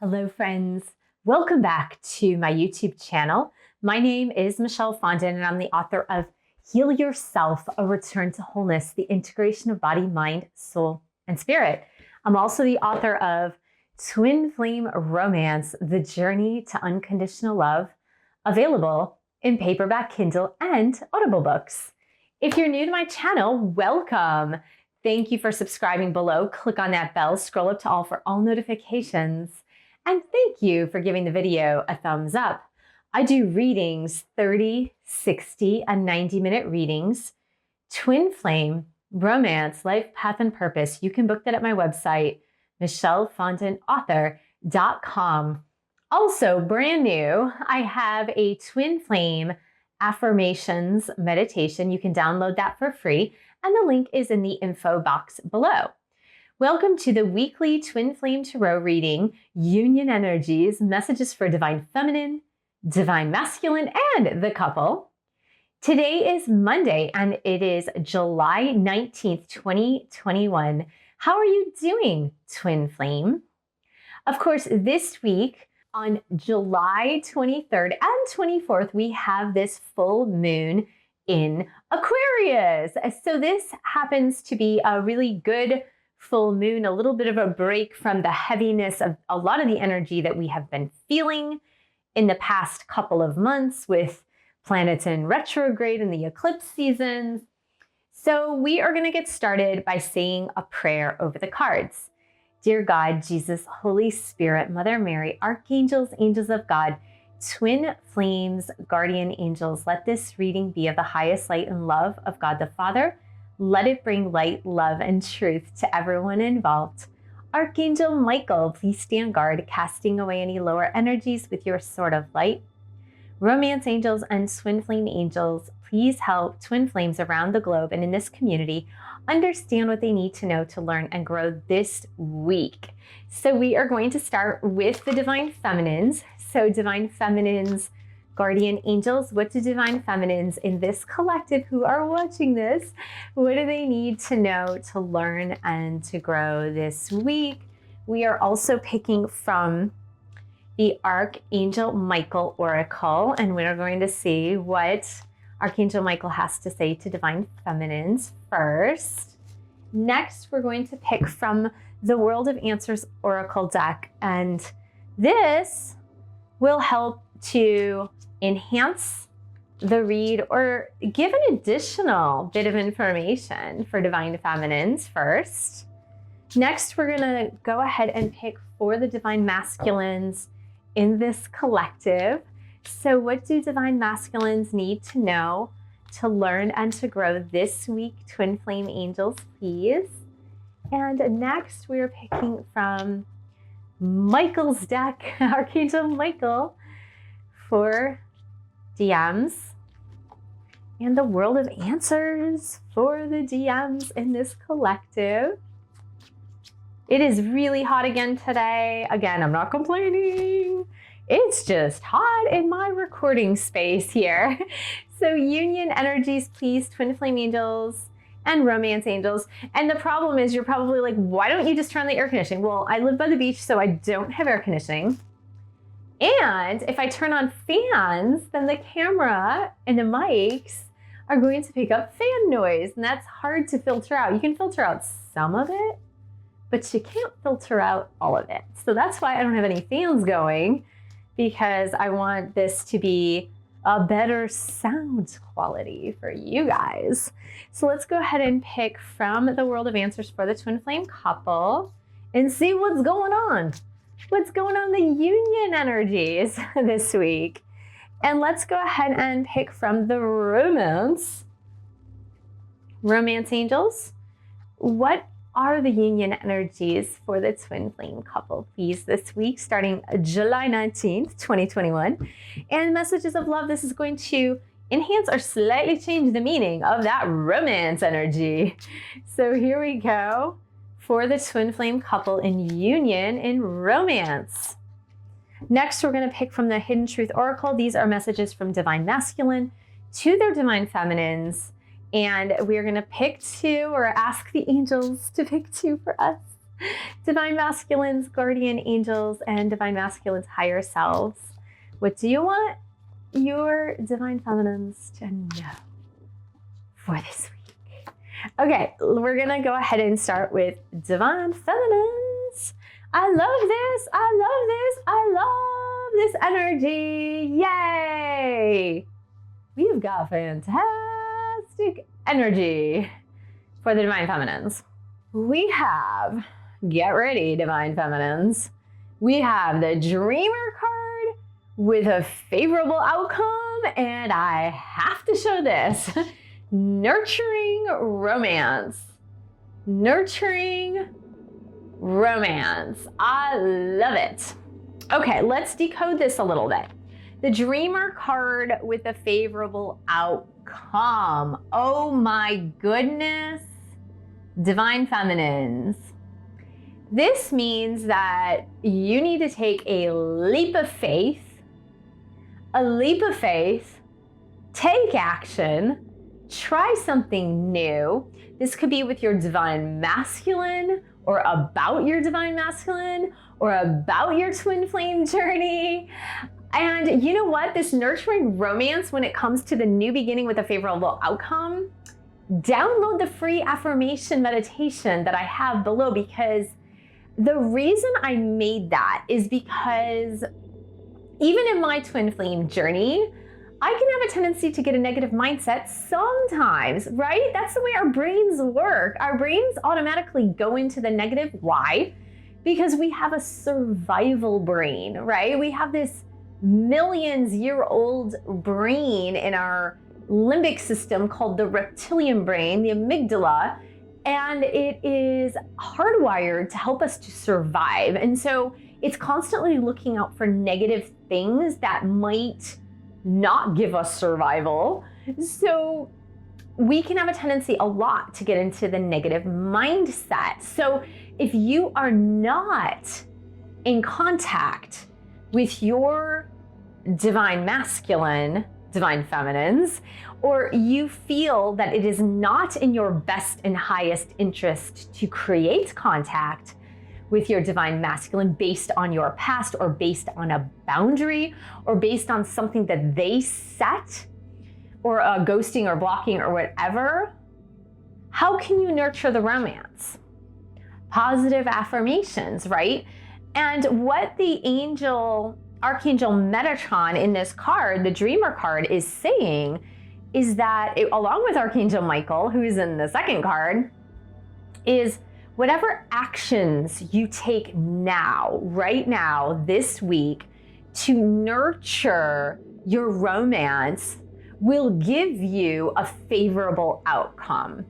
Hello friends, welcome back to my YouTube channel. My name is Michelle Fondin and I'm the author of Heal Yourself, A Return to Wholeness, the Integration of Body, Mind, Soul, and Spirit. I'm also the author of Twin Flame Romance, The Journey to Unconditional Love, available in paperback, Kindle, and Audible books. If you're new to my channel, welcome. Thank you for subscribing below. Click on that bell, scroll up to all for all notifications. And thank you for giving the video a thumbs up. I do readings, 30, 60, and 90-minute readings, Twin Flame, Romance, Life, Path, and Purpose. You can book that at my website, michellefondinauthor.com. Also, brand new, I have a Twin Flame affirmations meditation. You can download that for free, and the link is in the info box below. Welcome to the weekly Twin Flame Tarot reading, Union Energies, messages for Divine Feminine, Divine Masculine, and the couple. Today is Monday, and it is July 19th, 2021. How are you doing, Twin Flame? Of course, this week, on July 23rd and 24th, we have this full moon in Aquarius. So this happens to be a really good full moon, a little bit of a break from the heaviness of a lot of the energy that we have been feeling in the past couple of months with planets in retrograde and the eclipse seasons. So we are going to get started by saying a prayer over the cards. Dear God, Jesus, Holy Spirit, Mother Mary, archangels, angels of God, twin flames, guardian angels, let this reading be of the highest light and love of God the Father. Let it bring light, love, and truth to everyone involved. Archangel Michael, please stand guard, casting away any lower energies with your sword of light. Romance angels and twin flame angels, please help twin flames around the globe and in this community understand what they need to know to learn and grow this week. So we are going to start with the Divine Feminines. So Divine Feminines, guardian angels, what do Divine Feminines in this collective who are watching this, what do they need to know to learn and to grow this week? We are also picking from the Archangel Michael Oracle, and we are going to see what Archangel Michael has to say to Divine Feminines first. Next, we're going to pick from the World of Answers Oracle deck, and this will help to enhance the read or give an additional bit of information for Divine Feminines first. Next, we're going to go ahead and pick for the Divine Masculines in this collective. So what do Divine Masculines need to know to learn and to grow this week? Twin Flame Angels, please. And next, we're picking from Michael's deck, Archangel Michael, for DMs, and the World of Answers for the DMs in this collective. It is really hot again today. Again, I'm not complaining. It's just hot in my recording space here. So Union Energies, please, Twin Flame Angels and Romance Angels. And the problem is you're probably like, why don't you just turn on the air conditioning? Well, I live by the beach, so I don't have air conditioning. And if I turn on fans, then the camera and the mics are going to pick up fan noise, and that's hard to filter out. You can filter out some of it, but you can't filter out all of it. So that's why I don't have any fans going, because I want this to be a better sound quality for you guys. So let's go ahead and pick from the World of Answers for the Twin Flame couple and see what's going on. What's going on in the Union Energies this week. And let's go ahead and pick from the Romance Angels. What are the Union Energies for the Twin Flame couple, please, this week, starting July 19th, 2021. And messages of love, this is going to enhance or slightly change the meaning of that romance energy. So here we go. For the Twin Flame couple in union in romance. Next, we're going to pick from the Hidden Truth Oracle. These are messages from Divine Masculine to their Divine Feminines. And we're going to pick two, or ask the angels to pick two for us. Divine Masculines, Guardian Angels, and Divine Masculines, Higher Selves. What do you want your Divine Feminines to know for this week? Okay, we're gonna go ahead and start with Divine Feminines. I love this, I love this, I love this energy, yay! We've got fantastic energy for the Divine Feminines. We have, get ready, Divine Feminines, we have the Dreamer card with a favorable outcome, and I have to show this. Nurturing romance. Nurturing romance. I love it. Okay, let's decode this a little bit. The Dreamer card with a favorable outcome. Oh my goodness. Divine Feminines. This means that you need to take a leap of faith. A leap of faith. Take action. Try something new. This could be with your Divine Masculine, or about your Divine Masculine, or about your twin flame journey. And you know what? This nurturing romance, when it comes to the new beginning with a favorable outcome, download the free affirmation meditation that I have below, because the reason I made that is because even in my twin flame journey, I can have a tendency to get a negative mindset sometimes, right? That's the way our brains work. Our brains automatically go into the negative. Why? Because we have a survival brain, right? We have this millions-year-old brain in our limbic system called the reptilian brain, the amygdala, and it is hardwired to help us to survive. And so it's constantly looking out for negative things that might not give us survival. So we can have a tendency a lot to get into the negative mindset. So if you are not in contact with your Divine Masculine, Divine Feminines, or you feel that it is not in your best and highest interest to create contact with your Divine Masculine based on your past, or based on a boundary, or based on something that they set, or ghosting or blocking or whatever, how can you nurture the romance? Positive affirmations, right? And what the Archangel Metatron in this card, the Dreamer card, is saying is that, along with Archangel Michael, who's in the second card, is whatever actions you take now, right now, this week, to nurture your romance will give you a favorable outcome.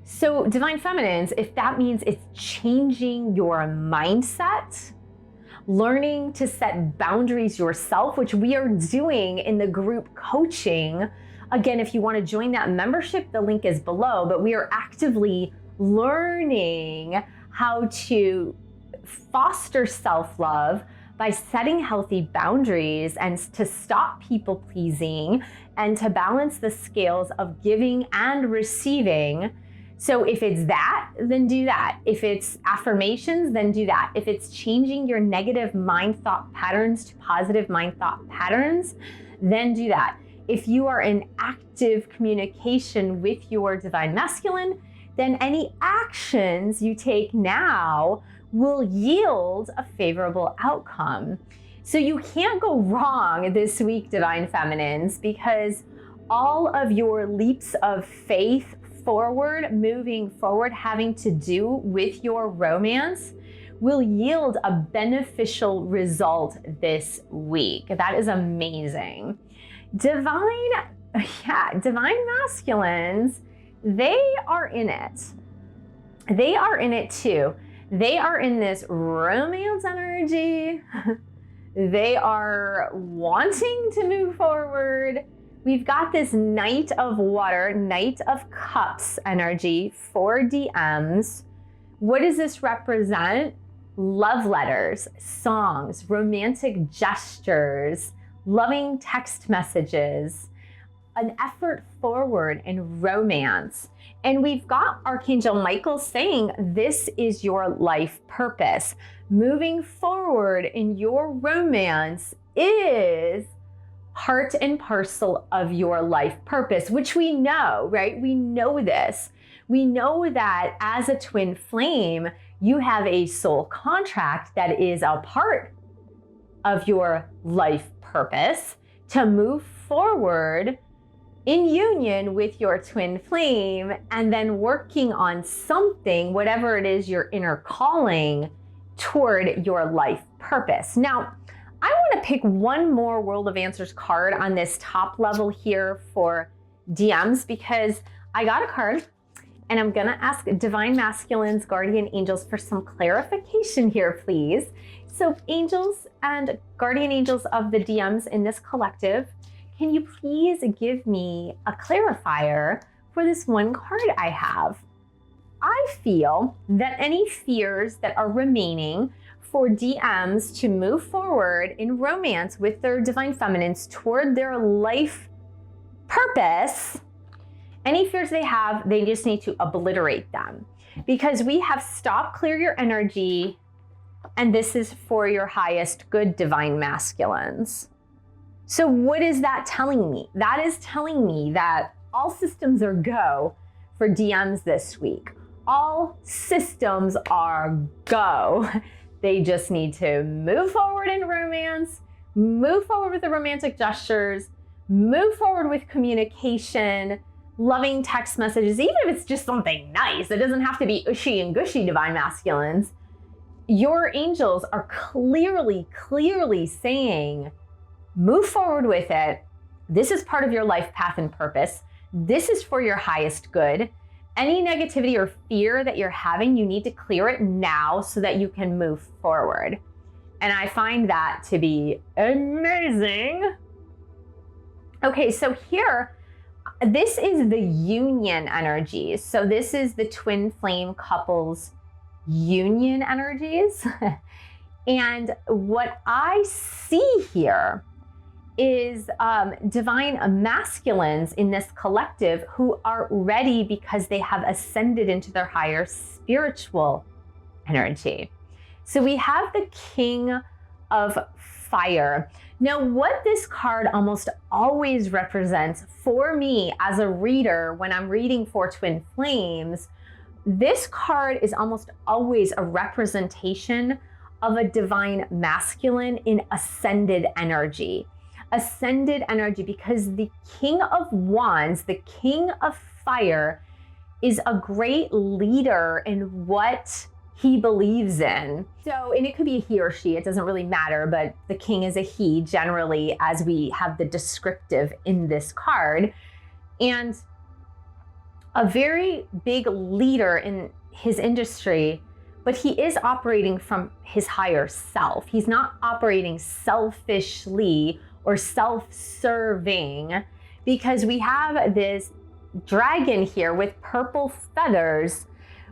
So Divine Feminines, if that means it's changing your mindset, learning to set boundaries yourself, which we are doing in the group coaching. Again, if you want to join that membership, the link is below, but we are actively learning how to foster self-love by setting healthy boundaries, and to stop people pleasing, and to balance the scales of giving and receiving. So if it's that, then do that. If it's affirmations, then do that. If it's changing your negative mind thought patterns to positive mind thought patterns, then do that. If you are in active communication with your Divine Masculine, then any actions you take now will yield a favorable outcome. So you can't go wrong this week, Divine Feminines, because all of your leaps of faith forward, moving forward, having to do with your romance will yield a beneficial result this week. That is amazing. Divine Masculines, they are in it. They are in it too. They are in this romance energy. They are wanting to move forward. We've got this Knight of Water, Knight of Cups energy for DMs. What does this represent? Love letters, songs, romantic gestures, loving text messages, an effort forward in romance. And we've got Archangel Michael saying this is your life purpose. Moving forward in your romance is part and parcel of your life purpose, which we know, right? We know this. We know that as a twin flame, you have a soul contract that is a part of your life purpose to move forward in union with your twin flame, and then working on something, whatever it is your inner calling, toward your life purpose. Now, I want to pick one more World of Answers card on this top level here for DMs, because I got a card and I'm going to ask Divine Masculines, Guardian Angels for some clarification here, please. So angels and guardian angels of the DMs in this collective, can you please give me a clarifier for this one card I have? I feel that any fears that are remaining for DMs to move forward in romance with their divine feminines toward their life purpose, any fears they have, they just need to obliterate them. Because we have stopped, clear your energy, and this is for your highest good, divine masculines. So what is that telling me? That is telling me that all systems are go for DMs this week. All systems are go. They just need to move forward in romance, move forward with the romantic gestures, move forward with communication, loving text messages, even if it's just something nice. It doesn't have to be ushy and gushy, divine masculines. Your angels are clearly saying, move forward with it. This is part of your life path and purpose. This is for your highest good. Any negativity or fear that you're having, you need to clear it now so that you can move forward. And I find that to be amazing. Okay, so here, this is the union energy. So this is the twin flame couples union energies. And what I see here is divine masculines in this collective who are ready because they have ascended into their higher spiritual energy. So we have the King of Fire. Now, what this card almost always represents for me as a reader when I'm reading for twin flames, this card is almost always a representation of a divine masculine in ascended energy. Ascended energy, because the King of Wands, the King of Fire, is a great leader in what he believes in. So, and it could be a he or she, it doesn't really matter, but the king is a he generally, as we have the descriptive in this card. And a very big leader in his industry, but he is operating from his higher self. He's not operating selfishly or self-serving, because we have this dragon here with purple feathers,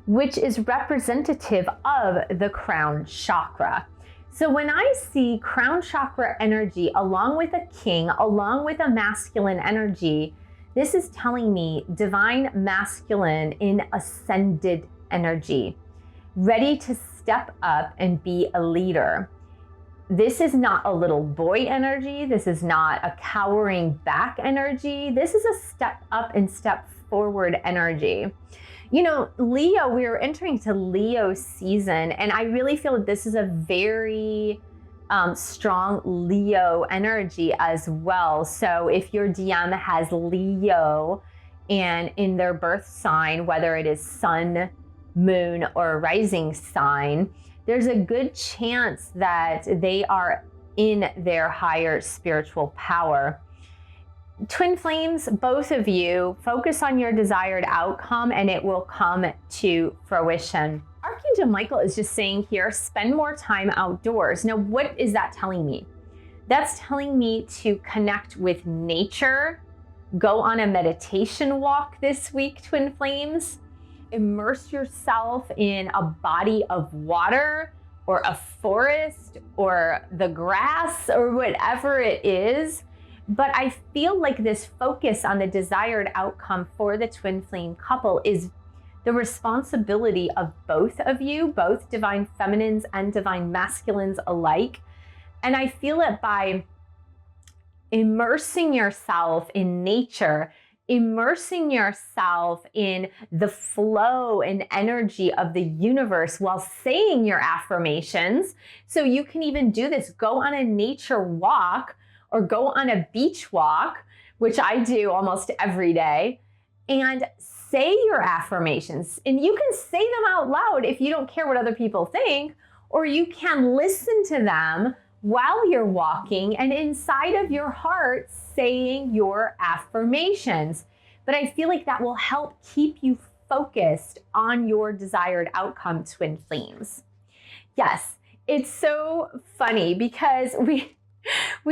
which is representative of the crown chakra. So when I see crown chakra energy along with a king, along with a masculine energy, this is telling me divine masculine in ascended energy, ready to step up and be a leader. This is not a little boy energy. This is not a cowering back energy. This is a step up and step forward energy. You know, Leo, we are entering to Leo season, and I really feel that this is a very strong Leo energy as well. So if your DM has Leo and in their birth sign, whether it is sun, moon, or rising sign, there's a good chance that they are in their higher spiritual power. Twin flames, both of you, focus on your desired outcome and it will come to fruition. Archangel Michael is just saying here, spend more time outdoors. Now, what is that telling me? That's telling me to connect with nature, go on a meditation walk this week, twin flames. Immerse yourself in a body of water or a forest or the grass or whatever it is. But I feel like this focus on the desired outcome for the twin flame couple is the responsibility of both of you, both divine feminines and divine masculines alike. And I feel that by immersing yourself in nature, immersing yourself in the flow and energy of the universe while saying your affirmations. So you can even do this, go on a nature walk or go on a beach walk, which I do almost every day, and say your affirmations. And you can say them out loud if you don't care what other people think, or you can listen to them while you're walking and inside of your heart saying your affirmations. But I feel like that will help keep you focused on your desired outcome, twin flames. Yes, it's so funny because we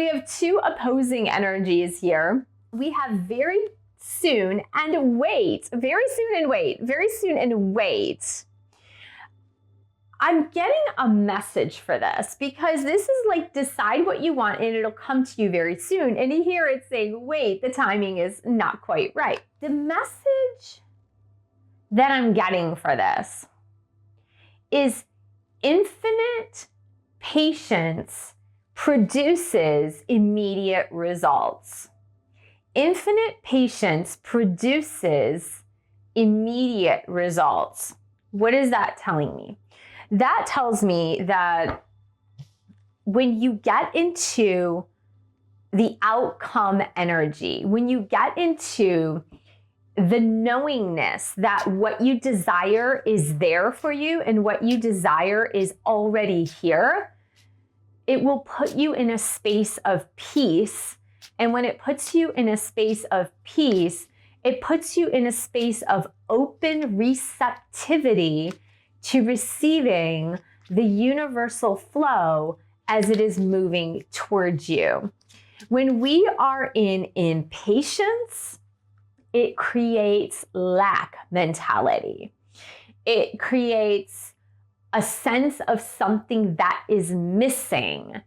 have two opposing energies here. We have very soon and wait, very soon and wait, very soon and wait. I'm getting a message for this because this is like decide what you want and it'll come to you very soon. And here it's saying, wait, the timing is not quite right. The message that I'm getting for this is infinite patience produces immediate results. Infinite patience produces immediate results. What is that telling me? That tells me that when you get into the outcome energy, when you get into the knowingness that what you desire is there for you and what you desire is already here, it will put you in a space of peace. And when it puts you in a space of peace, it puts you in a space of open receptivity to receiving the universal flow as it is moving towards you. When we are in impatience, it creates lack mentality. It creates a sense of something that is missing.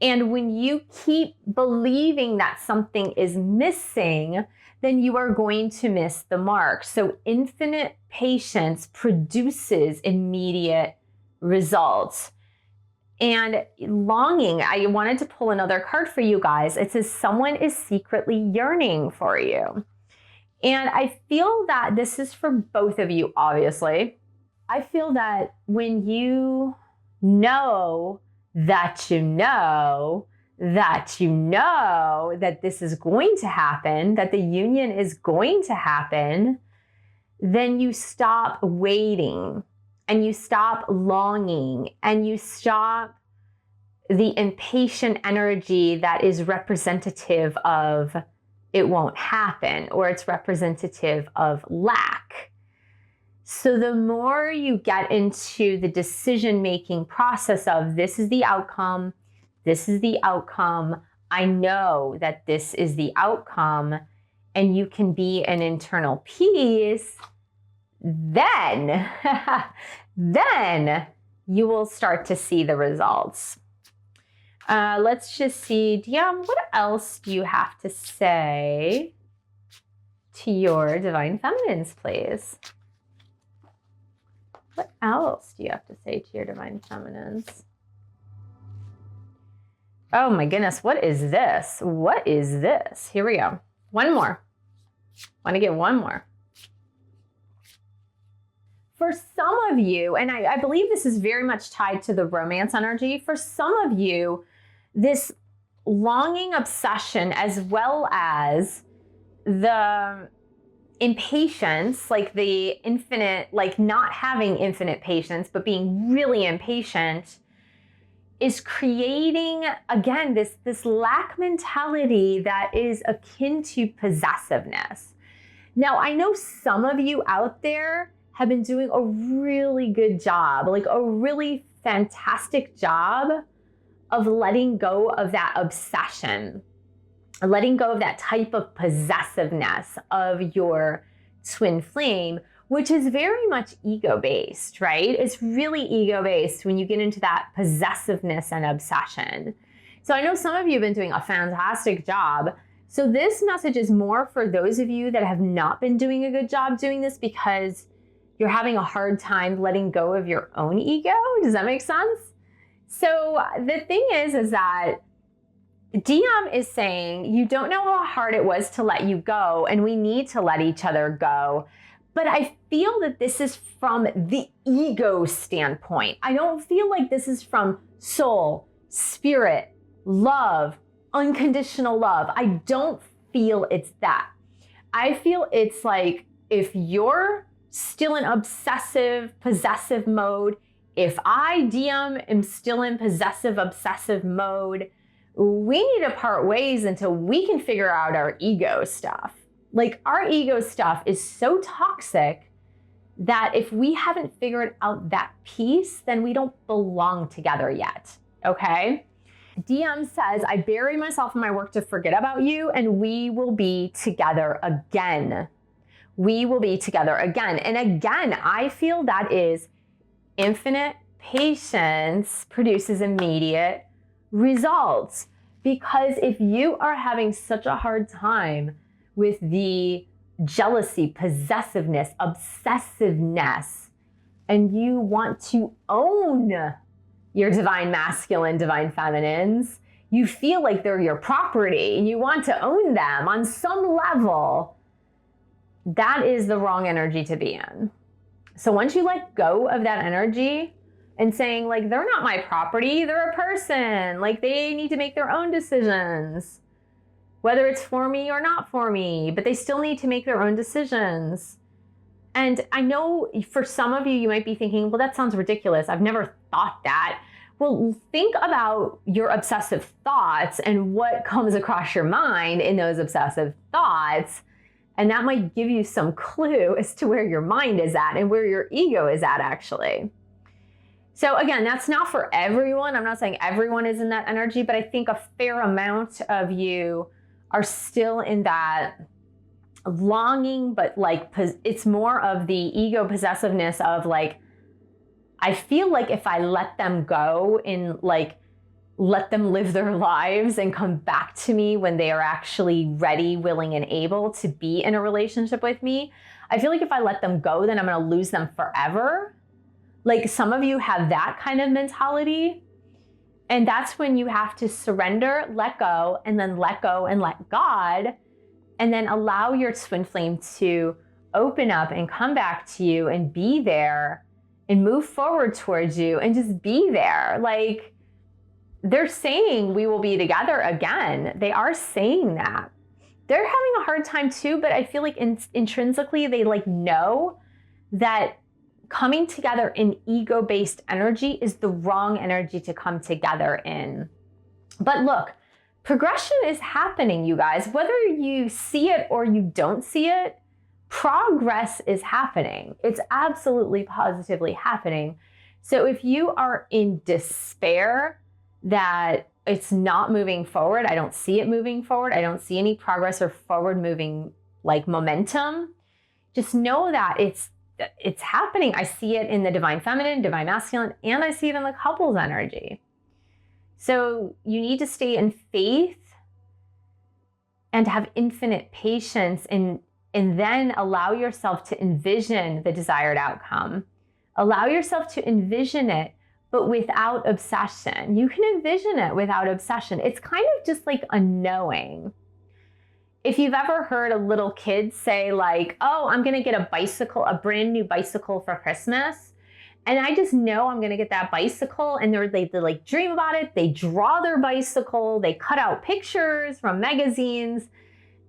And when you keep believing that something is missing, then you are going to miss the mark. So infinite patience produces immediate results. And longing, I wanted to pull another card for you guys. It says someone is secretly yearning for you. And I feel that this is for both of you, obviously. I feel that when you know that you know that you know that this is going to happen, that the union is going to happen, then you stop waiting and you stop longing and you stop the impatient energy that is representative of it won't happen, or it's representative of lack. So the more you get into the decision-making process of this is the outcome, this is the outcome, I know that this is the outcome, and you can be in internal peace, then, then you will start to see the results. Let's just see, Diam, what else do you have to say to your divine feminines, please? What else do you have to say to your divine feminines? Oh my goodness, what is this? What is this? Here we go. One more. Want to get one more. For some of you, and I believe this is very much tied to the romance energy, for some of you, this longing obsession as well as the impatience, like the infinite, like not having infinite patience, but being really impatient, is creating, again, this lack mentality that is akin to possessiveness. Now, I know some of you out there have been doing a really good job, like a really fantastic job of letting go of that obsession, letting go of that type of possessiveness of your twin flame, which is very much ego-based, right? It's really ego-based when you get into that possessiveness and obsession. So I know some of you have been doing a fantastic job. So this message is more for those of you that have not been doing a good job doing this because you're having a hard time letting go of your own ego. Does that make sense? So the thing is that DM is saying you don't know how hard it was to let you go, and we need to let each other go. But I feel that this is from the ego standpoint. I don't feel like this is from soul, spirit, love, unconditional love. I don't feel it's that. I feel it's like if you're still in obsessive, possessive mode, if I, DM, am still in possessive, obsessive mode, we need to part ways until we can figure out our ego stuff. Like, our ego stuff is so toxic that if we haven't figured out that piece, then we don't belong together yet, okay? DM says, I bury myself in my work to forget about you, and we will be together again. We will be together again. And again, I feel that is infinite patience produces immediate results. Because if you are having such a hard time with the jealousy, possessiveness, obsessiveness, and you want to own your divine masculine, divine feminines, you feel like they're your property and you want to own them on some level, that is the wrong energy to be in. So once you let go of that energy and saying, like, they're not my property, they're a person, like, they need to make their own decisions, whether it's for me or not for me, but they still need to make their own decisions. And I know for some of you, you might be thinking, well, that sounds ridiculous. I've never thought that. Well, think about your obsessive thoughts and what comes across your mind in those obsessive thoughts. And that might give you some clue as to where your mind is at and where your ego is at, actually. So again, that's not for everyone. I'm not saying everyone is in that energy, but I think a fair amount of you are still in that longing, but like it's more of the ego possessiveness of like, I feel like if I let them go and like let them live their lives and come back to me when they are actually ready, willing, and able to be in a relationship with me, I feel like if I let them go, then I'm going to lose them forever. Like, some of you have that kind of mentality. And that's when you have to surrender, let go, and then let go and let God, and then allow your twin flame to open up and come back to you and be there and move forward towards you and just be there. Like, they're saying we will be together again. They are saying that. They're having a hard time too, but I feel like intrinsically they like know that coming together in ego-based energy is the wrong energy to come together in. But look, progression is happening, you guys. Whether you see it or you don't see it, progress is happening. It's absolutely positively happening. So if you are in despair that it's not moving forward, I don't see it moving forward, I don't see any progress or forward moving like momentum, just know that it's happening. I see it in the divine feminine, divine masculine, and I see it in the couple's energy. So you need to stay in faith and have infinite patience and then allow yourself to envision the desired outcome. Allow yourself to envision it, but without obsession. You can envision it without obsession. It's kind of just like a knowing. If you've ever heard a little kid say like, oh, I'm gonna get a bicycle, a brand new bicycle for Christmas, and I just know I'm gonna get that bicycle, and they like dream about it, they draw their bicycle, they cut out pictures from magazines,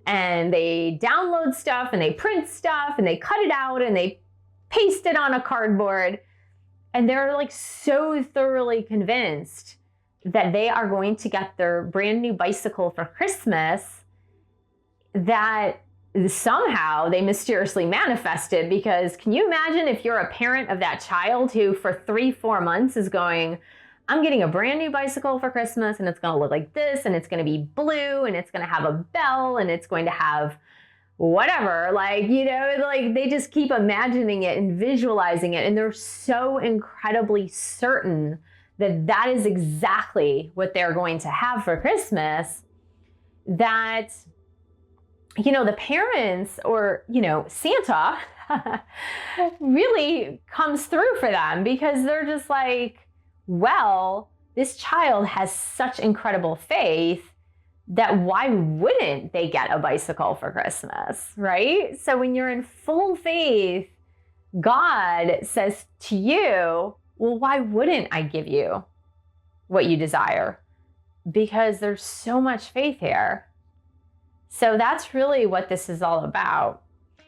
and they download stuff, and they print stuff, and they cut it out, and they paste it on a cardboard, and they're like so thoroughly convinced that they are going to get their brand new bicycle for Christmas that somehow they mysteriously manifested. Because can you imagine if you're a parent of that child who for 3-4 months is going, I'm getting a brand new bicycle for Christmas and it's going to look like this and it's going to be blue and it's going to have a bell and it's going to have whatever, like, you know, like they just keep imagining it and visualizing it, and they're so incredibly certain that that is exactly what they're going to have for Christmas, that, the parents or, Santa really comes through for them, because they're just like, well, this child has such incredible faith that why wouldn't they get a bicycle for Christmas, right? So when you're in full faith, God says to you, well, why wouldn't I give you what you desire? Because there's so much faith here. So that's really what this is all about.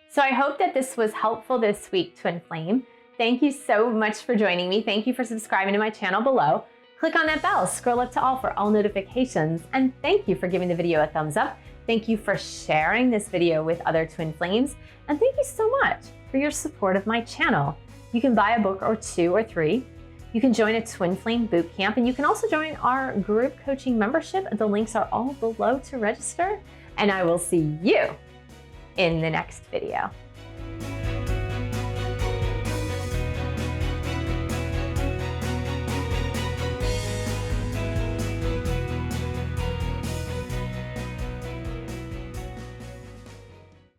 So I hope that this was helpful this week, Twin Flame. Thank you so much for joining me. Thank you for subscribing to my channel below. Click on that bell, scroll up to all for all notifications, and thank you for giving the video a thumbs up. Thank you for sharing this video with other Twin Flames, and thank you so much for your support of my channel. You can buy a book or 2 or 3. You can join a Twin Flame bootcamp, and you can also join our group coaching membership. The links are all below to register, and I will see you in the next video.